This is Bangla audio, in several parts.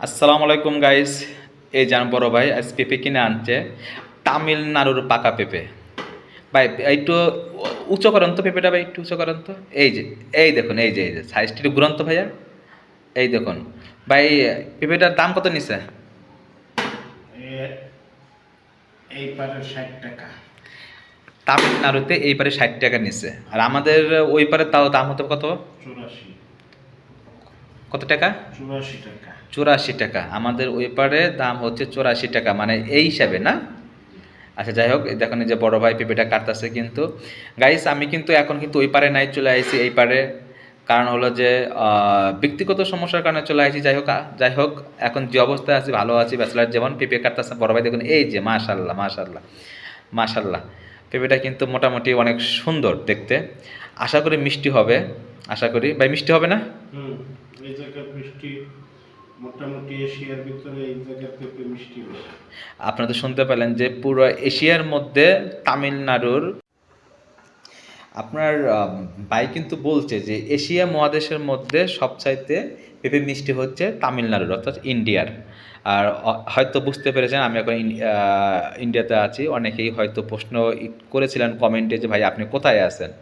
আসসালামু আলাইকুম গাইস। এই যান বড় ভাই আজ পেঁপে কিনে আনছে, তামিলনাড়ুর পাকা পেঁপে। ভাই একটু উঁচু করেন তো পেঁপেটা, ভাই একটু উঁচু করেন তো। এই যে, এই দেখুন, এই যে সাইজটা একটু ঘুরান তো ভাইয়া। এই দেখুন ভাই, পেঁপেটার দাম কত নিছে? এই পারে 60 টাকা। তামিলনাড়ুতে এই পারে 60 টাকা নিচ্ছে, আর আমাদের ওই পারে তাও দাম হতো কত? 84। কত টাকা? 84 টাকা। 84 টাকা। আমাদের ওই পারে দাম হচ্ছে 84 টাকা, মানে এই হিসাবে না। আচ্ছা যাই হোক, দেখুন এই যে বড় ভাই পেঁপেটা কাটতেছে কিন্তু। গাইস আমি কিন্তু এখন কিন্তু ওই পারে নাই, চলে আসছি এই পারে। কারণ হলো যে ব্যক্তিগত সমস্যার কারণে চলে আসছি। যাই হোক, এখন যে অবস্থায় আছি ভালো আছি, ব্যাচেলার যেমন পেঁপে কাটতেছে বড় ভাই। দেখুন এই যে, মাশাল্লাহ মাশাল্লাহ মাশাল্লাহ, পেঁপেটা কিন্তু মোটামুটি অনেক সুন্দর দেখতে। আশা করি মিষ্টি হবে, আশা করি ভাই মিষ্টি হবে না? এই জায়গার মিষ্টি মোটামুটি এশিয়ার ভিতরে এই জায়গার পেঁপে মিষ্টি বেশি। আপনারা তো শুনতে পেলেন যে পুরো এশিয়ার মধ্যে তামিলনাড়ুর, আপনার ভাই কিন্তু বলছে যে এশিয়া মহাদেশের মধ্যে সবচাইতে পেঁপে মিষ্টি হচ্ছে তামিলনাড়ুর, অর্থাৎ ইন্ডিয়ার। আর হয়তো বুঝতে পেরেছেন আমি এখন ইন্ডিয়াতে আছি। অনেকেই হয়তো প্রশ্ন করেছিলেন কমেন্টে যে ভাই আপনি কোথায় আছেন।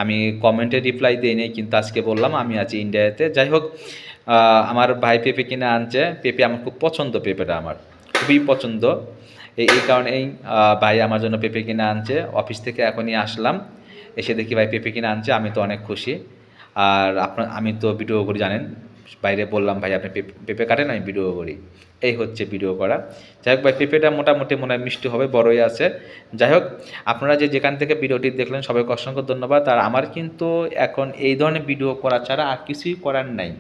আমি কমেন্টে রিপ্লাই দিই নাই, কিন্তু আজকে বললাম আমি আছি ইন্ডিয়াতে। যাই হোক, আমার ভাই পেঁপে কিনে আনছে। পেঁপে আমার খুব পছন্দ, পেঁপেটা আমার খুবই পছন্দ। এই কারণেই ভাই আমার জন্য পেঁপে কিনে আনছে। অফিস থেকে এখনই আসলাম, এসে দেখি ভাই পেঁপে কিনে আনছে, আমি তো অনেক খুশি। আর আমি তো ভিডিও করি জানেন, বাইরে বললাম ভাই আপনি পেঁপে কাটেন, আমি ভিডিও করি। এই হচ্ছে ভিডিও করা। যাই হোক ভাই, পেঁপেটা মোটামুটি মনে হয় মিষ্টি হবে, বড়ই আছে। যাই হোক, আপনারা যেখান থেকে ভিডিওটি দেখলেন সবাইকে অসংখ্য ধন্যবাদ। আর আমার কিন্তু এখন এই ধরনের ভিডিও করা ছাড়া আর কিছুই করার নাই।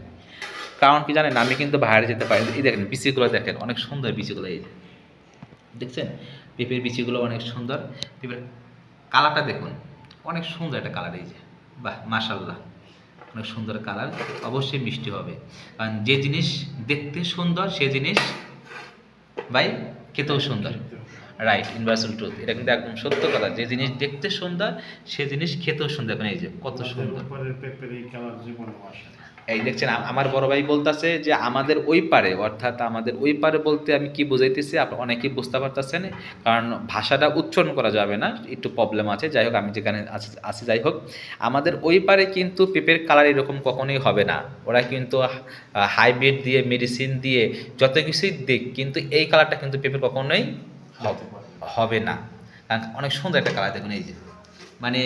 কারণ কি জানেন, আমি কিন্তু বাইরে যেতে পারি। এই দেখেন বিচিগুলো, দেখেন অনেক সুন্দর বিচিগুলো, এই যে দেখছেন, পেঁপের বিচিগুলো অনেক সুন্দর। পেঁপের কালারটা দেখুন, অনেক সুন্দর একটা কালার। এই যে, বাহ মাশাল্লাহ, অনেক সুন্দর কালার। অবশ্যই মিষ্টি হবে, কারণ যে জিনিস দেখতে সুন্দর সে জিনিস ভাই খেতেও সুন্দর। রাইট, ইউনিভার্সাল ট্রুথ, এটা কিন্তু একদম সত্য কথা। যে জিনিস দেখতে সুন্দর সে জিনিস খেতেও সুন্দর। এখন এই যে কত সুন্দর, উপরের পেঁপের এই কালার জীবনেও আসে না। এই দেখছেন আমার বড় ভাই বলতেছে যে আমাদের ওই পারে, অর্থাৎ আমাদের ওই পারে বলতে আমি কি বুঝাইতেছি আপনারা অনেকেই বুঝতে পারতেছেন, কারণ ভাষাটা উচ্চারণ করা যাবে না, একটু প্রবলেম আছে। যাই হোক, আমি যেখানে আছি যাই হোক, আমাদের ওই পারে কিন্তু পেঁপের কালার এরকম কখনোই হবে না। ওরা কিন্তু হাইব্রিড দিয়ে, মেডিসিন দিয়ে, যত কিছুই দিক, কিন্তু এই কালারটা কিন্তু পেঁপের কখনোই হবে না। কারণ অনেক সুন্দর একটা কালার। দেখুন এই যে, মানে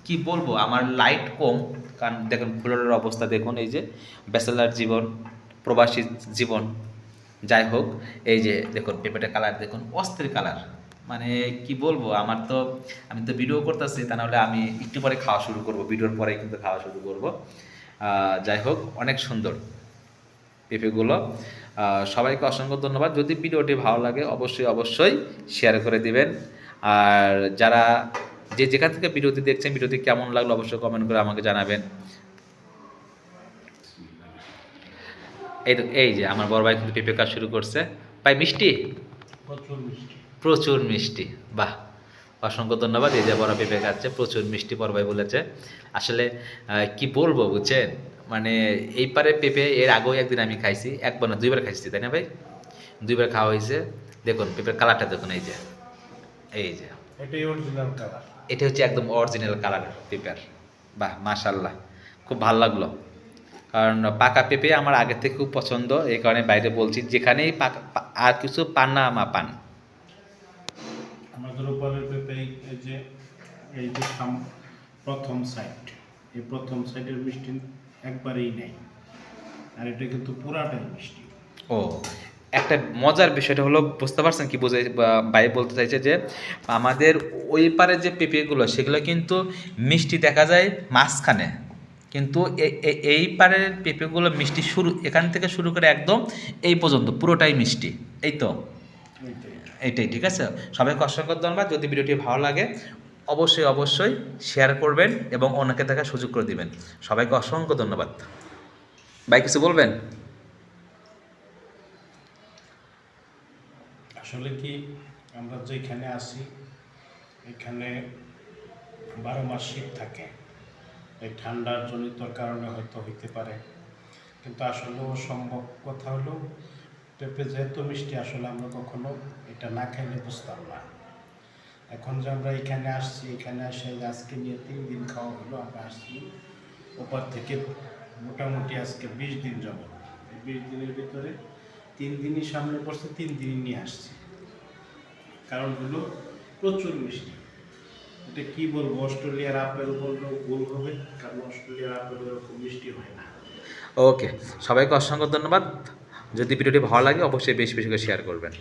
কি বলবো, আমার লাইট কম। কারণ দেখুন ফ্লোরের অবস্থা দেখুন, এই যে ব্যাচেলার জীবন, প্রবাসী জীবন। যাই হোক, এই যে দেখুন পেঁপেটা কালার দেখুন, অস্থির কালার। মানে কি বলবো, আমি তো ভিডিও করতেছি, তা নাহলে আমি একটু পরে খাওয়া শুরু করব, ভিডিওর পরে কিন্তু খাওয়া শুরু করব। যাই হোক, অনেক সুন্দর পেঁপেগুলো। সবাইকে অসংখ্য ধন্যবাদ। যদি ভিডিওটি ভালো লাগে অবশ্যই অবশ্যই শেয়ার করে দিবেন। আর যারা যেখান থেকে ভিডিওটি দেখছেন, ভিডিওটি কেমন লাগলো অবশ্যই কমেন্ট করে আমাকে জানাবেন। এই যে আমার বড় ভাই কিন্তু পেঁপে কাজ শুরু করছে। ভাই মিষ্টি, প্রচুর মিষ্টি। প্রচুর মিষ্টি, বাহ, অসংখ্য ধন্যবাদ। এই যে বড় পেঁপে খাচ্ছে, প্রচুর মিষ্টি বড় ভাই বলেছে। আসলে কি বলবো বুঝছেন, মানে এই পারে পেঁপে এর আগেও একদিন আমি খাইছি, একবার না দুইবার খাইছি, তাই না ভাই? দুইবার খাওয়া হয়েছে। দেখুন পেঁপের কালারটা দেখুন, এই যে, এই যে, এটাই অরিজিনাল কালার। এটা হচ্ছে একদম অরিজিনাল কালার পেঁপের। বাহ মাশাল্লাহ, খুব ভালো লাগলো। কারণ পাকা পেঁপে আমার আগে থেকে খুব পছন্দ, এই কারণে বাইরে বলছি যেখানেই পাকা আর কিছু পান না আমা পান। আমাদের উপরের পেঁপে এই যে প্রথম সাইড, এই প্রথম সাইডের মিষ্টি একবারেই নেই। আর এটা কিন্তু পুরাটাই মিষ্টি। ও, একটা মজার বিষয়টা হলো, বুঝতে পারছেন কি বোঝাই ভাই বলতে চাইছে যে আমাদের ওই পারে যে পেঁপেগুলো সেগুলো কিন্তু মিষ্টি দেখা যায় মাঝখানে, কিন্তু এই পারের পেঁপেগুলো মিষ্টি শুরু এখান থেকে শুরু করে একদম এই পর্যন্ত পুরোটাই মিষ্টি। এই তো, এইটাই ঠিক আছে। সবাইকে অসংখ্য ধন্যবাদ। যদি ভিডিওটি ভালো লাগে অবশ্যই অবশ্যই শেয়ার করবেন এবং অন্যকে দেখার সুযোগ করে দিবেন। সবাইকে অসংখ্য ধন্যবাদ। ভাই কিছু বলবেন? আসলে কি, আমরা যেখানে আছি এখানে 12 মাস শীত থাকে। এই ঠান্ডার জনিত কারণে হয়তো হইতে পারে, কিন্তু আসলে অসম্ভব কথা হলো পেঁপে যেহেতু মিষ্টি আসলে আমরা কখনো এটা না খাইলে বুঝতাম না। এখন যে আমরা এখানে আসছি, এখানে আসে যে আজকে নিয়ে 3 দিন খাওয়া হলো, আমরা আসছি ওপর থেকে মোটামুটি আজকে 20 দিন যাব। এই 20 দিনের ভিতরে 3 দিনই সামনে পড়ছে, 3 দিনই নিয়ে আসছি। কারণ হলো প্রচুর মিষ্টি। এটা কি বলবো, অস্ট্রেলিয়ার আপেল বললেও ভুল হবে, কারণ অস্ট্রেলিয়ার আপেল এরকম মিষ্টি হয় না। ওকে, সবাইকে অসংখ্য ধন্যবাদ। যদি ভিডিওটি ভালো লাগে অবশ্যই বেশি বেশি করে শেয়ার করবেন।